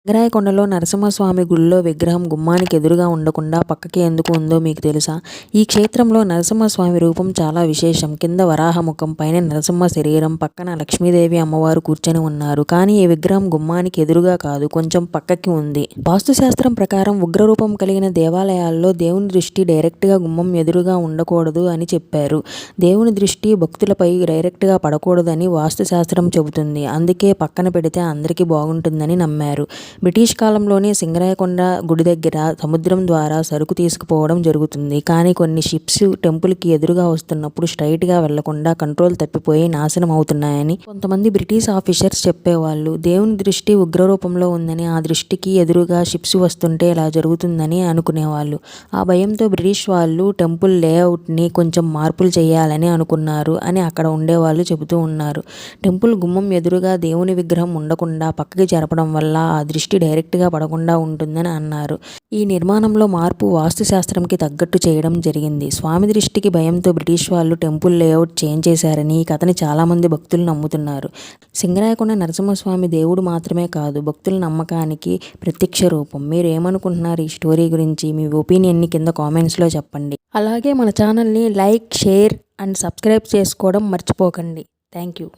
సింగరాయకొండలో నరసింహస్వామి గుడిలో విగ్రహం గుమ్మానికి ఎదురుగా ఉండకుండా పక్కకి ఎందుకు ఉందో మీకు తెలుసా? ఈ క్షేత్రంలో నరసింహస్వామి రూపం చాలా విశేషం. కింద వరాహముఖం, పైన నరసింహ శరీరం, పక్కన లక్ష్మీదేవి అమ్మవారు కూర్చొని ఉన్నారు. కానీ ఈ విగ్రహం గుమ్మానికి ఎదురుగా కాదు, కొంచెం పక్కకి ఉంది. వాస్తుశాస్త్రం ప్రకారం ఉగ్రరూపం కలిగిన దేవాలయాల్లో దేవుని దృష్టి డైరెక్ట్గా గుమ్మం ఎదురుగా ఉండకూడదు అని చెప్పారు. దేవుని దృష్టి భక్తులపై డైరెక్ట్గా పడకూడదని వాస్తుశాస్త్రం చెబుతుంది. అందుకే పక్కన పెడితే అందరికీ బాగుంటుందని నమ్మారు. బ్రిటిష్ కాలంలోనే సింగరాయకొండ గుడి దగ్గర సముద్రం ద్వారా సరుకు తీసుకుపోవడం జరుగుతుంది. కానీ కొన్ని షిప్స్ టెంపుల్కి ఎదురుగా వస్తున్నప్పుడు స్ట్రైట్గా వెళ్లకుండా కంట్రోల్ తప్పిపోయి నాశనం అవుతున్నాయని కొంతమంది బ్రిటిష్ ఆఫీసర్స్ చెప్పేవాళ్ళు. దేవుని దృష్టి ఉగ్రరూపంలో ఉందని, ఆ దృష్టికి ఎదురుగా షిప్స్ వస్తుంటే ఇలా జరుగుతుందని అనుకునేవాళ్ళు. ఆ భయంతో బ్రిటిష్ వాళ్ళు టెంపుల్ లేఅవుట్ని కొంచెం మార్పులు చేయాలని అనుకున్నారు అని అక్కడ ఉండేవాళ్ళు చెబుతూ ఉన్నారు. టెంపుల్ గుమ్మం ఎదురుగా దేవుని విగ్రహం ఉండకుండా పక్కకి జరపడం వల్ల ఆ దృష్టి డైరెక్ట్గా పడకుండా ఉంటుందని అన్నారు. ఈ నిర్మాణంలో మార్పు వాస్తుశాస్త్రంకి తగ్గట్టు చేయడం జరిగింది. స్వామి దృష్టికి భయంతో బ్రిటిష్ వాళ్ళు టెంపుల్ లేఅవుట్ చేంజ్ చేశారని ఈ కథని చాలామంది భక్తులు నమ్ముతున్నారు. సింగరాయకొండ నరసింహస్వామి దేవుడు మాత్రమే కాదు, భక్తుల నమ్మకానికి ప్రత్యక్ష రూపం. మీరు ఏమనుకుంటున్నారు ఈ స్టోరీ గురించి? మీ ఒపీనియన్ని కింద కామెంట్స్లో చెప్పండి. అలాగే మన ఛానల్ని లైక్, షేర్ అండ్ సబ్స్క్రైబ్ చేసుకోవడం మర్చిపోకండి. Thank you.